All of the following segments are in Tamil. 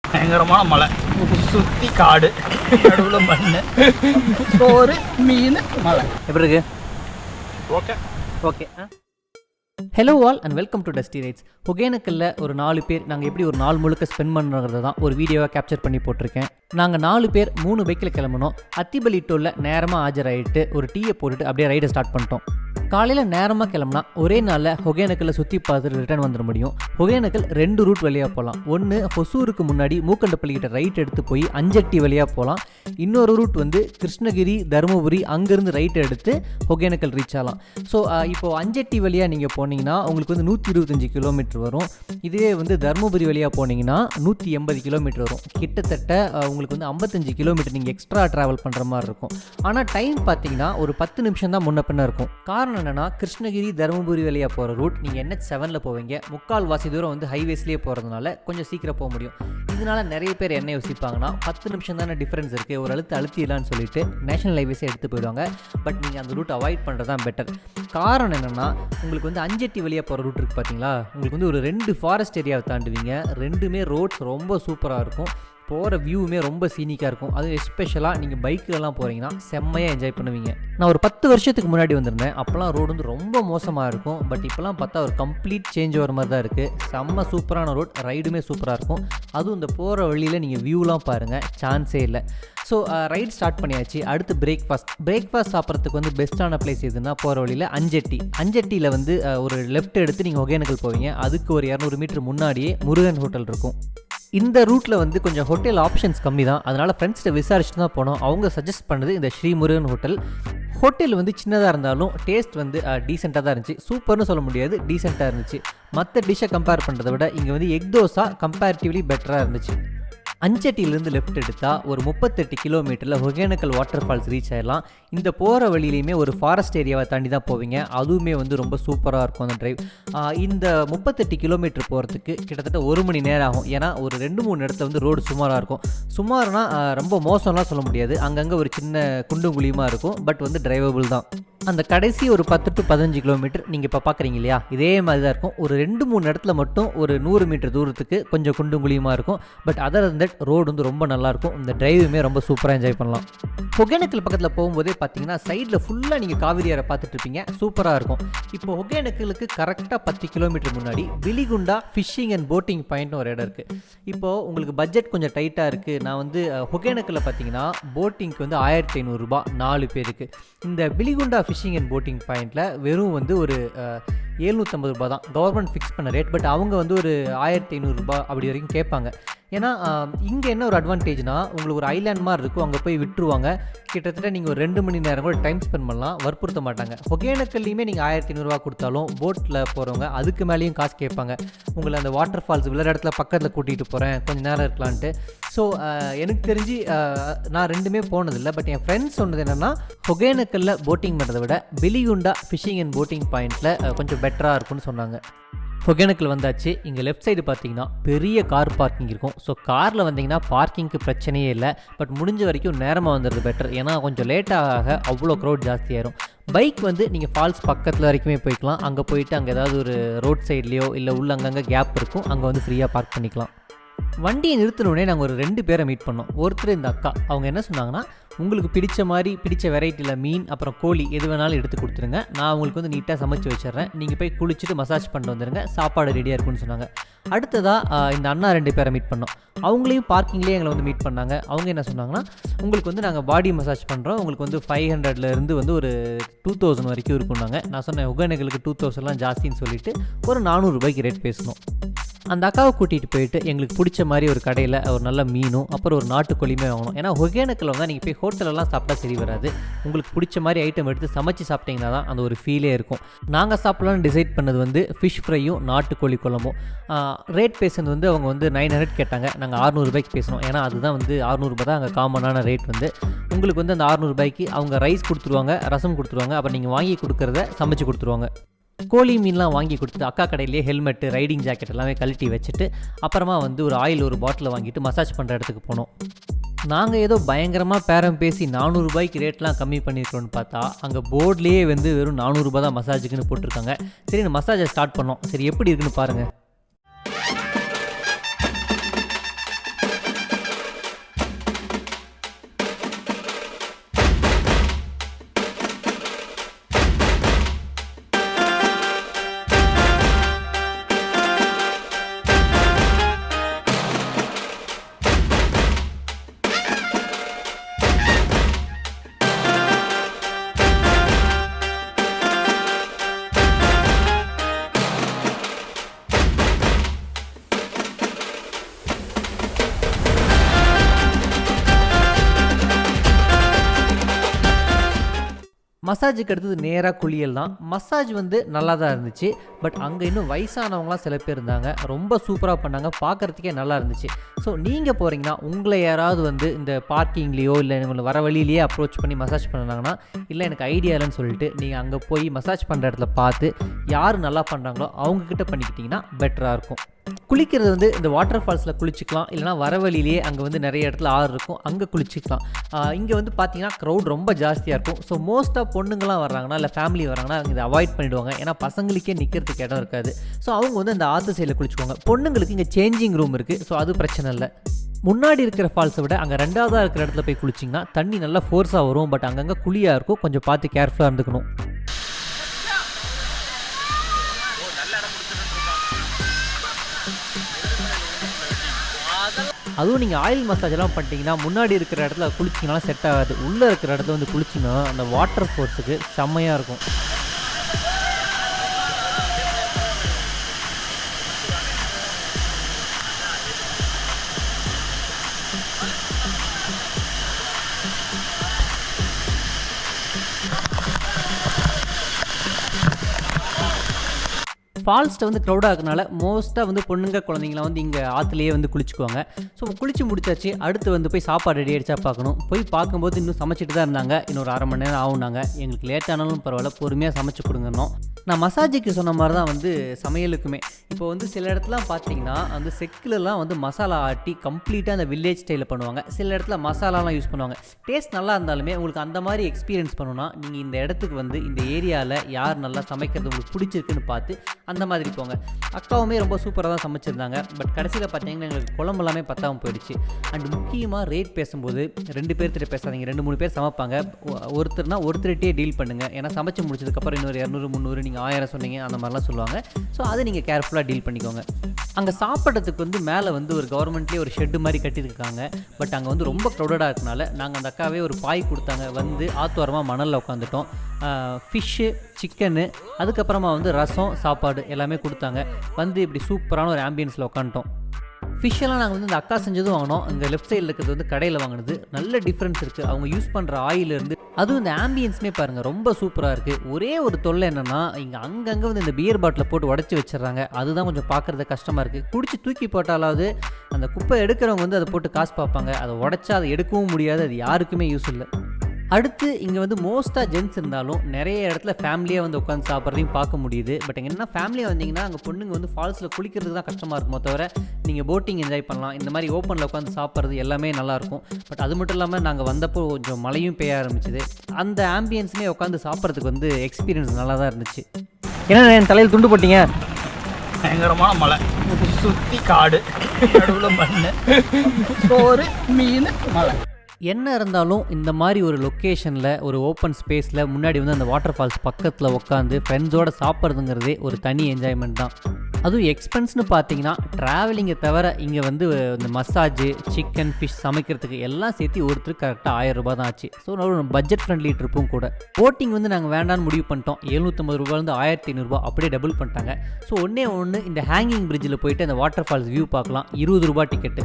பயங்கரமான மலை, சுற்றி காடு, நடுவில் மண், சோறு, மீன், மலை. எப்படி இருக்கு? Okay okay. Hello all and welcome to Dusty Rides. ஒகேனக்கல்ல ஒரு 4 பேர் நாங்கள் எப்படி ஒரு நாள் முழுக்க ஸ்பெண்ட் பண்ணுறத தான் ஒரு வீடியோவாக கேப்சர் பண்ணி போட்டிருக்கேன். நாங்கள் 4 பேர் 3 பைக்கில் கிளம்பணும். அத்திபலிட்டோவில் நேரமாக ஆஜராகிட்டு ஒரு டீயை போட்டுட்டு அப்படியே ரைடை ஸ்டார்ட் பண்ணிட்டோம். காலையில் நேரமாக கிளம்புனா ஒரே நாளில் ஒகேனக்கல்ல சுற்றி பார்த்துட்டு ரிட்டர்ன் வந்துட முடியும். ஒகேனக்கல் 2 ரூட் வழியாக போகலாம். ஒன்று ஹொசூருக்கு முன்னாடி மூக்கண்டப்பள்ளிக்கிட்ட ரைட் எடுத்து போய் அஞ்சட்டி வழியாக போகலாம். இன்னொரு ரூட் வந்து கிருஷ்ணகிரி, தருமபுரி, அங்கேருந்து ரைட் எடுத்து ஒகேனக்கல் ரீச் ஆகலாம். ஸோ இப்போது அஞ்சட்டி வழியாக நீங்கள் போனீங்கன்னா உங்களுக்கு வந்து 125 கிலோமீட்டர் வரும். இதுவே வந்து தருமபுரி வழியாக போனீங்கன்னா 180 கிலோமீட்டர் வரும். கிட்டத்தட்ட உங்களுக்கு வந்து 55 கிலோமீட்டர் நீங்கள் எக்ஸ்ட்ரா ட்ராவல் பண்ணுற மாதிரி இருக்கும். ஆனால் டைம் பார்த்தீங்கன்னா ஒரு 10 நிமிஷம் தான் முன்ன பின்ன இருக்கும். காரணம் என்னன்னா, கிருஷ்ணகிரி தருமபுரி வழியாக போகிற ரூட் நீங்கள் NH7ல் போவீங்க. முக்கால்வாசி தூரம் வந்து ஹைவேஸ்லேயே போகிறதுனால கொஞ்சம் சீக்கிரம் போக முடியும். இதனால நிறைய பேர் என்ன யோசிப்பாங்கன்னா, 10 நிமிஷம் தானே டிஃப்ரென்ஸ் இருக்குது, ஒரு அழுத்திடலான்னு சொல்லிட்டு நேஷனல் ஹைவேஸே எடுத்து போயிடுவாங்க. பட் நீங்கள் அந்த ரூட் அவாய்ட் பண்ணுறது தான் பெட்டர். காரணம் என்னென்னா, உங்களுக்கு வந்து அஞ்சட்டி வழியாக போகிற ரூட் இருக்குது பார்த்தீங்களா, உங்களுக்கு வந்து ஒரு 2 ஃபாரஸ்ட் ஏரியாவை தாண்டுவீங்க. ரெண்டுமே ரோட்ஸ் ரொம்ப சூப்பராக இருக்கும். போகிற வியூவுமே ரொம்ப சீனிக்காக இருக்கும். அதுவும் எஸ்பெஷலாக நீங்கள் பைக்கிலலாம் போகிறீங்கன்னா செம்மையாக என்ஜாய் பண்ணுவீங்க. நான் ஒரு 10 வருஷத்துக்கு முன்னாடி வந்திருந்தேன். அப்போலாம் ரோடு வந்து ரொம்ப மோசமாக இருக்கும். பட் இப்போலாம் பார்த்தா ஒரு கம்ப்ளீட் சேஞ்ச் வர மாதிரி தான் இருக்குது. செம்ம சூப்பரான ரோட், ரைடுமே சூப்பராக இருக்கும். அதுவும் இந்த போகிற வழியில் நீங்கள் வியூலாம் பாருங்கள், சான்ஸே இல்லை. ஸோ ரைட் ஸ்டார்ட் பண்ணியாச்சு. அடுத்து பிரேக்ஃபாஸ்ட் சாப்பிட்றதுக்கு வந்து பெஸ்ட்டான பிளேஸ் எதுன்னா போகிற வழியில் அஞ்சட்டியில் வந்து ஒரு லெஃப்ட் எடுத்து நீங்கள் ஒகேனக்கல் போவீங்க. அதுக்கு ஒரு 200 மீட்டர் முன்னாடியே முருகன் ஹோட்டல் இருக்கும். இந்த ரூட்டில் வந்து கொஞ்சம் ஹோட்டல் ஆப்ஷன்ஸ் கம்மி தான். அதனால் ஃப்ரெண்ட்ஸ்கிட்ட விசாரிச்சுட்டு தான் போனோம். அவங்க சஜஸ்ட் பண்ணது இந்த ஸ்ரீ முருகன் ஹோட்டல் வந்து சின்னதாக இருந்தாலும் டேஸ்ட் வந்து டீசெண்டாக தான் இருந்துச்சு. சூப்பர்னு சொல்ல முடியாது, டீசெண்டாக இருந்துச்சு. மற்ற டிஷ்ஷை கம்பேர் பண்ணுறதை விட இங்கே வந்து எக் தோசா கம்பேரிட்டிவ்லி பெட்டராக இருந்துச்சு. அஞ்சட்டியிலேருந்து லெஃப்ட் எடுத்தால் ஒரு 38 கிலோமீட்டரில் ஒகேனக்கல் வாட்டர் ஃபால்ஸ் ரீச் ஆகிடலாம். இந்த போகிற வழியிலையுமே ஒரு ஃபாரஸ்ட் ஏரியாவை தாண்டி தான் போவீங்க. அதுவுமே வந்து ரொம்ப சூப்பராக இருக்கும் அந்த டிரைவ். இந்த 38 கிலோமீட்டர் போகிறதுக்கு கிட்டத்தட்ட 1 மணி நேரம் ஆகும். ஏன்னா ஒரு 2-3 இடத்துல வந்து ரோடு சுமாராக இருக்கும். சுமார்னா ரொம்ப மோசம்லாம் சொல்ல முடியாது, அங்கங்கே ஒரு சின்ன குண்டும் குழியுமாக இருக்கும். பட் வந்து டிரைவபிள் தான். அந்த கடைசி ஒரு 10 to 15 கிலோமீட்டர் நீங்கள் இப்போ பார்க்குறீங்க இல்லையா, இதே மாதிரி தான் இருக்கும். ஒரு 2-3 இடத்துல மட்டும் ஒரு 100 மீட்டர் தூரத்துக்கு கொஞ்சம் குண்டும் குழியுமாக இருக்கும். But other than that road வந்து ரொம்ப நல்லாயிருக்கும். இந்த டிரைவுமே ரொம்ப சூப்பராக என்ஜாய் பண்ணலாம். ஒகேனக்கல் பக்கத்தில் போகும்போதே பார்த்தீங்கன்னா சைடில் ஃபுல்லாக நீங்கள் காவிரி ஆறை பார்த்துட்டு இருப்பீங்க, சூப்பராக இருக்கும். இப்போ ஒகேனக்கலுக்கு கரெக்டாக 10 கிலோமீட்டர் முன்னாடி விலிகுண்டா ஃபிஷ்ஷிங் அண்ட் போட்டிங் பாயிண்ட்னு ஒரு இடம் இருக்குது. இப்போது உங்களுக்கு பட்ஜெட் கொஞ்சம் டைட்டாக இருக்குது. நான் வந்து ஒகேனக்கலில் பார்த்தீங்கன்னா போட்டிங்க்கு வந்து 1500 ரூபாய் 4 பேருக்கு. இந்த விலிகுண்டா ஃபிஷிங் அண்ட் போட்டிங் பாயிண்டில் வெறும் வந்து ஒரு 750 ரூபா தான் கவர்மெண்ட் ஃபிக்ஸ் பண்ண ரேட். பட் அவங்க வந்து ஒரு 1500 ரூபாய் அப்படி வரைக்கும் கேட்பாங்க. ஏன்னா இங்கே என்ன ஒரு அட்வான்டேஜ்னா, உங்களுக்கு ஒரு ஐலாண்ட் மாதிரி இருக்கும், அங்கே போய் விட்டுருவாங்க. கிட்டத்தட்ட நீங்கள் ஒரு 2 மணி நேரம் கூட டைம் ஸ்பெண்ட் பண்ணலாம், வற்புறுத்த மாட்டாங்க. ஒகேனக்கல்லையுமே நீங்கள் 1500 ரூபா கொடுத்தாலும் போட்டில் போகிறவங்க அதுக்கு மேலேயும் காசு கேட்பாங்க. உங்களை அந்த வாட்டர் ஃபால்ஸ் விளையாட இடத்துல பக்கத்தில் கூட்டிகிட்டு போகிறேன், கொஞ்சம் நேரம் இருக்கலான்ட்டு. ஸோ எனக்கு தெரிஞ்சு நான் ரெண்டுமே போனதில்லை. பட் என் ஃப்ரெண்ட்ஸ் சொன்னது என்னென்னா, ஒகேனக்கல்ல போட்டிங் பண்ணுறதை விட விலிகுண்டா ஃபிஷிங் அண்ட் போட்டிங் பாயிண்டில் கொஞ்சம் பெட்டராக இருக்கும்னு சொன்னாங்க. ஒகேனக்கல் வந்தாச்சு. இங்கே லெஃப்ட் சைடு பார்த்தீங்கன்னா பெரிய கார் பார்க்கிங் இருக்கும். ஸோ காரில் வந்தீங்கன்னா பார்க்கிங்க்கு பிரச்சனையே இல்லை. பட் முடிஞ்ச வரைக்கும் நேரமாக வந்துடுறது பெட்டர். ஏன்னா கொஞ்சம் லேட்டாக அவ்வளோ க்ரௌட் ஜாஸ்தியாயிரும். பைக் வந்து நீங்கள் ஃபால்ஸ் பக்கத்தில் வரைக்குமே போய்க்கலாம். அங்கே போயிட்டு அங்கே ஏதாவது ஒரு ரோட் சைட்லேயோ இல்லை உள்ள அங்கங்கே கேப் இருக்கும், அங்கே வந்து ஃப்ரீயாக பார்க் பண்ணிக்கலாம். வண்டியை நிறுத்தினோடனே நாங்கள் ஒரு 2 பேரை மீட் பண்ணோம். ஒருத்தர் இந்த அக்கா. அவங்க என்ன சொன்னாங்கன்னா, உங்களுக்கு பிடிச்ச வெரைட்டியில் மீன் அப்புறம் கோழி எது வேணாலும் எடுத்து கொடுத்துருங்க, நான் உங்களுக்கு வந்து நீட்டாக சமைச்சு வச்சிடுறேன், நீங்கள் போய் குளிச்சுட்டு மசாஜ் பண்ணிட்டு வந்துடுங்க, சாப்பாடு ரெடியாக இருக்குன்னு சொன்னாங்க. அடுத்ததாக இந்த அண்ணா 2 பேரை மீட் பண்ணோம். அவங்களையும் பார்க்கிங்லேயே எங்களை வந்து மீட் பண்ணாங்க. அவங்க என்ன சொன்னாங்கன்னா, உங்களுக்கு வந்து நாங்கள் பாடி மசாஜ் பண்ணுறோம், உங்களுக்கு வந்து 500லேருந்து வந்து ஒரு 2000 வரைக்கும் இருக்குன்னாங்க. நான் சொன்னேன் ஒகேனக்கலுக்கு 2000லாம் ஜாஸ்தின்னு சொல்லிட்டு ஒரு 400 ரூபாய்க்கு ரேட் பேசணும். அந்த அக்காவை கூட்டிகிட்டு போயிட்டு எங்களுக்கு பிடிச்ச மாதிரி ஒரு கடையில் ஒரு நல்ல மீனும் அப்புறம் ஒரு நாட்டுக்கோழியுமே வாங்கணும். ஏன்னா ஒகேனக்கல் வந்தால் நீங்கள் போய் ஹோட்டலெல்லாம் சாப்பிட்டா சரி வராது. உங்களுக்கு பிடிச்ச மாதிரி ஐட்டம் எடுத்து சமைச்சு சாப்பிட்டீங்கன்னா தான் அந்த ஒரு ஃபீலே இருக்கும். நாங்கள் சாப்பிட்லான்னு டிசைட் பண்ணது வந்து ஃபிஷ் ஃப்ரையும் நாட்டுக்கோழி குழம்பும். ரேட் பேசுனது வந்து அவங்க வந்து 900 கேட்டாங்க. நாங்கள் 600 ரூபாய்க்கு பேசணும். ஏன்னா அதுதான் வந்து 600 ரூபாய் தான் அங்கே காமனான ரேட். வந்து உங்களுக்கு வந்து அந்த 600 ரூபாய்க்கு அவங்க ரைஸ் கொடுத்துருவாங்க, ரசம் கொடுத்துருவாங்க, அப்புறம் நீங்கள் வாங்கி கொடுக்குறத சமைச்சு கொடுத்துருவாங்க. கோழி மீன்லாம் வாங்கி கொடுத்துட்டு அக்கா கடையிலேயே ஹெல்மெட்டு, ரைடிங் ஜாக்கெட் எல்லாமே கழட்டி வச்சுட்டு அப்புறமா வந்து ஒரு ஆயில் ஒரு பாட்டில் வாங்கிட்டு மசாஜ் பண்ணுற இடத்துக்கு போனோம். நாங்கள் ஏதோ பயங்கரமாக பேரம் பேசி 400 ரூபாய்க்கு ரேட்லாம் கம்மி பண்ணியிருக்கோன்னு பார்த்தா அங்கே போர்ட்லேயே வந்து வெறும் 400 ரூபா தான் மசாஜுக்குன்னு போட்டிருக்காங்க. சரி, இந்த மசாஜை ஸ்டார்ட் பண்ணோம். சரி எப்படி இருக்குன்னு பாருங்கள். மசாஜுக்கு அடுத்தது நேராக குளியல் தான். மசாஜ் வந்து நல்லா தான் இருந்துச்சு. பட் அங்கே இன்னும் வயசானவங்களாம் சில பேர் இருந்தாங்க. ரொம்ப சூப்பராக பண்ணாங்க, பார்க்குறதுக்கே நல்லா இருந்துச்சு. ஸோ நீங்கள் போகிறீங்கன்னா உங்களை யாராவது வந்து இந்த பார்க்கிங்லேயோ இல்லை உங்களை வர வழியிலேயே அப்ரோச் பண்ணி மசாஜ் பண்ணாங்கன்னா, இல்லை எனக்கு ஐடியா இல்லைன்னு சொல்லிட்டு நீங்கள் அங்கே போய் மசாஜ் பண்ணுற இடத்துல பார்த்து யார் நல்லா பண்ணுறாங்களோ அவங்கக்கிட்ட பண்ணிக்கிட்டிங்கன்னா பெட்டராக இருக்கும். குளிக்கிறது வந்து இந்த வாட்டர் ஃபால்ஸில் குளிச்சிக்கலாம், இல்லைனா வர வழியிலேயே அங்கே வந்து நிறைய இடத்துல ஆறு இருக்கும், அங்கே குளிச்சிக்கலாம். இங்கே வந்து பார்த்தீங்கன்னா க்ரௌட் ரொம்ப ஜாஸ்தியாக இருக்கும். ஸோ மோஸ்ட்டாக பொண்ணுங்களாம் வர்றாங்கன்னா இல்லை ஃபேமிலி வராங்கன்னா அவங்க இதை அவாய்ட் பண்ணிவிடுவாங்க. ஏன்னா பசங்களுக்கே நிற்கிறதுக்கு இடம் இருக்காது. ஸோ அவங்க வந்து அந்த ஆற்று சைடில் குளிச்சுக்குவாங்க. பொண்ணுங்களுக்கு இங்கே சேஞ்சிங் ரூம் இருக்குது. ஸோ அது பிரச்சனை இல்லை. முன்னாடி இருக்கிற ஃபால்ஸை விட அங்கே ரெண்டாவதாக இருக்கிற இடத்துல போய் குளிச்சிங்கன்னா தண்ணி நல்லா ஃபோர்ஸாக வரும். பட் அங்கங்கே குழியாக இருக்கும், கொஞ்சம் பார்த்து கேர்ஃபுல்லாக இருந்துக்கணும். அதுவும் நீங்கள் ஆயில் மசாஜெல்லாம் பண்ணிட்டீங்கன்னா முன்னாடி இருக்கிற இடத்துல குளிச்சிங்கனாலும் செட் ஆகாது. உள்ளே இருக்கிற இடத்துல வந்து குளிச்சிங்கன்னா அந்த வாட்டர் ஃபோர்ஸுக்கு செம்மையாக இருக்கும். ஃபால்ஸ்ட்டை வந்து க்ரௌடாக இருக்கனால மோஸ்ட்டாக வந்து பொண்ணுங்க குழந்தைங்களாம் வந்து இங்கே ஆற்றுலேயே வந்து குளிச்சுக்குவாங்க. ஸோ குளிச்சு முடிச்சாச்சு. அடுத்து வந்து போய் சாப்பாடு ரெடி ஆகிடுச்சா பார்க்கணும். போய் பார்க்கும்போது இன்னும் சமைச்சிட்டு தான் இருந்தாங்க. இன்னொரு அரை மணி நேரம் ஆகுனாங்க. எங்களுக்கு லேட் ஆனாலும் பரவாயில்ல, பொறுமையாக சமைச்சு கொடுங்கன்னோம். நான் மசாஜுக்கு சொன்ன மாதிரி தான் வந்து சமையலுக்குமே இப்போ வந்து சில இடத்துலாம் பார்த்தீங்கன்னா அந்த செக்கிலலாம் வந்து மசாலா ஆட்டி கம்ப்ளீட்டாக அந்த வில்லேஜ் ஸ்டைலில் பண்ணுவாங்க. சில இடத்துல மசாலாலாம் யூஸ் பண்ணுவாங்க. டேஸ்ட் நல்லா இருந்தாலுமே உங்களுக்கு அந்த மாதிரி எக்ஸ்பீரியன்ஸ் பண்ணணும்னா நீங்கள் இந்த இடத்துக்கு வந்து இந்த ஏரியாவில் யார் நல்லா சமைக்கிறது உங்களுக்கு பிடிச்சிருக்குன்னு பார்த்து அந்த மாதிரி போங்க. அக்காவுமே ரொம்ப சூப்பராக தான் சமைச்சிருந்தாங்க. பட் கடைசியில் பார்த்தீங்கன்னா எங்களுக்கு குழம்பு எல்லாமே பத்தாமல் போயிடுச்சு. அண்ட் முக்கியமாக ரேட் பேசும்போது 2 பேர்கிட்ட பேசாதீங்க. 2-3 பேர் சமைப்பாங்க. ஒருத்தர்னா ஒருத்தர்கிட்டே டீல் பண்ணுங்கள். ஏன்னா சமைச்சு முடிச்சதுக்கப்புறம் இன்னொரு 200-300 நீங்கள் 1000 சொன்னீங்க அந்த மாதிரிலாம் சொல்லுவாங்க. ஸோ அதை நீங்கள் கேர்ஃபுல்லாக டீல் பண்ணிக்கோங்க. அங்கே சாப்பிட்றதுக்கு வந்து மேலே வந்து ஒரு கவர்மெண்ட்லேயே ஒரு ஷெட்டு மாதிரி கட்டியிருக்காங்க. பட் அங்கே வந்து ரொம்ப க்ரௌடடாக இருக்கனால நாங்கள் அந்த அக்காவே ஒரு பாய் கொடுத்தாங்க. வந்து ஆத்தோரமாக மணலில் உட்காந்துட்டோம். ஃபிஷ்ஷு, சிக்கனு, அதுக்கப்புறமா வந்து ரசம், சாப்பாடு எல்லாமே கொடுத்தாங்க. வந்து இப்படி சூப்பரான ஒரு ஆம்பியன்ஸில் உட்காந்துட்டோம். ஃபிஷ்ஷெல்லாம் நாங்கள் வந்து இந்த அக்கா செஞ்சதும் வாங்கினோம். இங்கே லெஃப்ட் சைடில் இருக்கிறது வந்து கடையில் வாங்கினது. நல்ல டிஃப்ரென்ஸ் இருக்குது. அவங்க யூஸ் பண்ணுற ஆயிலேருந்து அதுவும் இந்த ஆம்பியன்ஸுமே பாருங்கள் ரொம்ப சூப்பராக இருக்குது. ஒரே ஒரு தொல்லை என்னென்னா இங்கே அங்கங்கே வந்து இந்த பியர் பாட்டிலை போட்டு உடச்சி வச்சிடறாங்க. அதுதான் கொஞ்சம் பார்க்குறது கஷ்டமாக இருக்குது. குடிச்சு தூக்கி போட்டாலாவது அந்த குப்பை எடுக்கிறவங்க வந்து அதை போட்டு காசு பார்ப்பாங்க. அதை உடச்சா அதை எடுக்கவும் முடியாது. அது யாருக்குமே யூஸ் இல்லை. அடுத்து இங்கே வந்து மோஸ்ட்டாக ஜென்ஸ் இருந்தாலும் நிறைய இடத்துல ஃபேமிலியாக வந்து உட்காந்து சாப்பிட்றதையும் பார்க்க முடியுது. பட் என்ன ஃபேமிலியாக வந்தீங்கன்னா அங்கே பொண்ணுங்க வந்து ஃபால்ஸில் குளிக்கிறதுக்கு தான் கஷ்டமாக இருக்குமோ தவிர நீங்கள் போட்டிங் என்ஜாய் பண்ணலாம். இந்த மாதிரி ஓப்பனில் உட்காந்து சாப்பிட்றது எல்லாமே நல்லாயிருக்கும். பட் அது மட்டும் இல்லாமல் நாங்கள் வந்தப்போ கொஞ்சம் மழையும் பெய்ய ஆரம்பிச்சிது. அந்த ஆம்பியன்ஸுமே உட்காந்து சாப்பிட்றதுக்கு வந்து எக்ஸ்பீரியன்ஸ் நல்லா தான் இருந்துச்சு. ஏன்னா என் தலையில் துண்டு போட்டிங்க. பயங்கரமான மலை, சுற்றி காடு, நடுவில் மண், சோறு, மீன், மலை. என்ன இருந்தாலும் இந்த மாதிரி ஒரு லொக்கேஷனில் ஒரு ஓப்பன் ஸ்பேஸில் முன்னாடி வந்து அந்த வாட்டர் ஃபால்ஸ் பக்கத்தில் உட்காந்து ஃப்ரெண்ட்ஸோடு சாப்பிட்றதுங்கிறதே ஒரு தனி என்ஜாய்மெண்ட் தான். அதுவும் எக்ஸ்பென்ஸ்னு பார்த்தீங்கன்னா ட்ராவலிங்கை தவிர இங்கே வந்து இந்த மசாஜு, சிக்கன், ஃபிஷ் சமைக்கிறதுக்கு எல்லாம் சேர்த்து ஒருத்தருக்கு கரெக்டாக 1000 ரூபா தான் ஆச்சு. ஸோ ஒரு பட்ஜெட் ஃப்ரெண்ட்லி ட்ரிப்பும் கூட. போட்டிங் வந்து நாங்கள் வேண்டான்னு முடிவு பண்ணிட்டோம். 750 ரூபாயிலேருந்து 1500 ரூபா அப்படியே டபுள் பண்ணிட்டாங்க. ஸோ ஒன்று இந்த ஹேங்கிங் பிரிட்ஜில் போயிட்டு அந்த வாட்டர் ஃபால்ஸ் வியூ பார்க்கலாம். 20 ரூபா டிக்கெட்டு.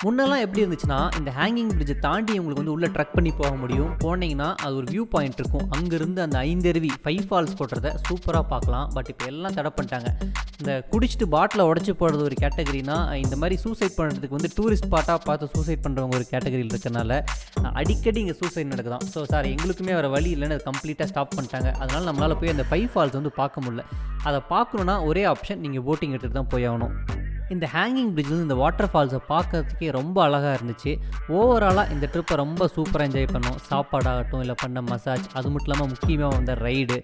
முன்னெல்லாம் எப்படி இருந்துச்சுன்னா இந்த ஹேங்கிங் பிரிட்ஜை தாண்டி உங்களுக்கு வந்து உள்ளே ட்ரக் பண்ணி போக முடியும். போனீங்கன்னா அது ஒரு வியூ பாயிண்ட் இருக்கும். அங்கேருந்து அந்த 5 அருவி 5 ஃபால்ஸ் போடுறத சூப்பராக பார்க்கலாம். பட் இப்போ எல்லாம் தடை பண்ணிட்டாங்க. இந்த குடிச்சிட்டு பாட்டில் உடச்சி போடுறது ஒரு கேட்டகரினா, இந்த மாதிரி சூசைட் பண்ணுறதுக்கு வந்து டூரிஸ்ட் ஸ்பாட்டாக பார்த்து சூசைட் பண்ணுறவங்க ஒரு கேட்டகரியில் இருக்கிறனால அடிக்கடி இங்கே சூசைட் நடக்குதான். ஸோ சார் எங்களுக்குமே வேறு வழி இல்லைன்னு அதை கம்ப்ளீட்டாக ஸ்டாப் பண்ணிட்டாங்க. அதனால் நம்மளால் போய் அந்த 5 ஃபால்ஸ் வந்து பார்க்க முடியல. அதை பார்க்கணுன்னா ஒரே ஆப்ஷன், நீங்கள் போட்டிங் எடுத்துகிட்டு தான் போய் ஆகணும். இந்த ஹேங்கிங் பிரிட்ஜில் இந்த வாட்டர் ஃபால்ஸை பார்க்கறதுக்கே ரொம்ப அழகாக இருந்துச்சு. ஓவராலாக இந்த ட்ரிப்பை ரொம்ப சூப்பராக என்ஜாய் பண்ணோம். சாப்பாடாகட்டும், இல்லை பண்ண மசாஜ், அது மட்டும் இல்லாமல் முக்கியமாக வந்த ரைடு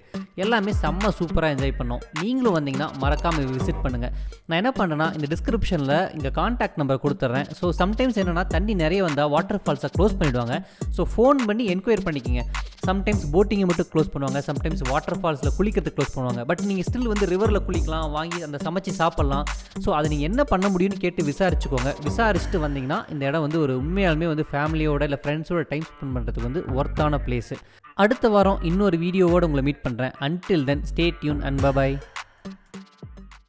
எல்லாமே செம்ம சூப்பராக என்ஜாய் பண்ணோம். நீங்களும் வந்தீங்கன்னா மறக்காமல் விசிட் பண்ணுங்கள். நான் என்ன பண்ணுறேன்னா இந்த டிஸ்கிரிப்ஷனில் இங்கே கான்டாக்ட் நம்பர் கொடுத்துட்றேன். ஸோ சம்டைம்ஸ் என்னென்னா தண்ணி நிறைய வந்தால் வாட்டர் ஃபால்ஸை க்ளோஸ் பண்ணிவிடுவாங்க. ஸோ ஃபோன் பண்ணி என்கொயரி பண்ணிக்கிங்க. சம்டைம்ஸ் போட்டிங்கை மட்டும் க்ளோஸ் பண்ணுவாங்க, சம்டைம்ஸ் வாட்டர் ஃபால்ஸில் குளிக்கிறதுக்கு க்ளோஸ் பண்ணுவாங்க. பட் நீங்கள் ஸ்டில் வந்து ரிவரில் குளிக்கலாம், வாங்கி அந்த சமைச்சு சாப்பிட்லாம். ஸோ அதை நீங்கள் என்ன பண்ண முடியும்னு கேட்டு விசாரிச்சுக்கோங்க. விசாரிச்சுட்டு வந்தீங்கன்னா இந்த இடம் வந்து ஒரு உண்மையாலுமே வந்து ஃபேமிலியோட இல்லை ஃப்ரெண்ட்ஸோட டைம் ஸ்பெண்ட் பண்ணுறதுக்கு வந்து ஒர்த்தான பிளேஸு. அடுத்த வாரம் இன்னொரு வீடியோவோடு உங்களை மீட் பண்ணுறேன். Until then stay tuned and by.